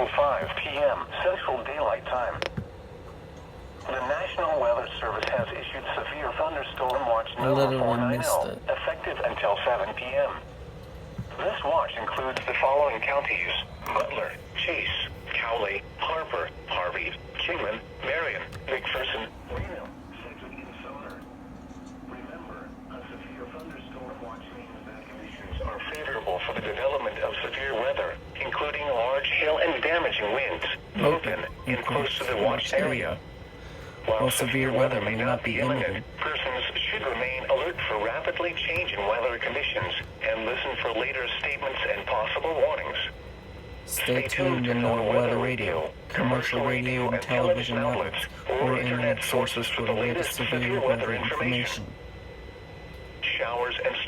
6:05 p.m. Central Daylight Time. The National Weather Service has issued severe thunderstorm watch number 490, effective until 7 p.m. This watch includes the following counties: Butler, Chase, Cowley, Harper, Harvey, Kingman, Marion, McPherson, Reno, Sedgwick, and Sumner. Remember, a severe thunderstorm watch means that conditions are favorable for the development of severe weather, including large hail and damaging winds, open and close to the watched area. While severe weather may not be imminent, persons should remain alert for rapidly changing weather conditions and listen for later statements and possible warnings. Stay tuned to NOAA Weather Radio, commercial radio and television outlets, or internet sources for the latest severe weather information. Showers and storms.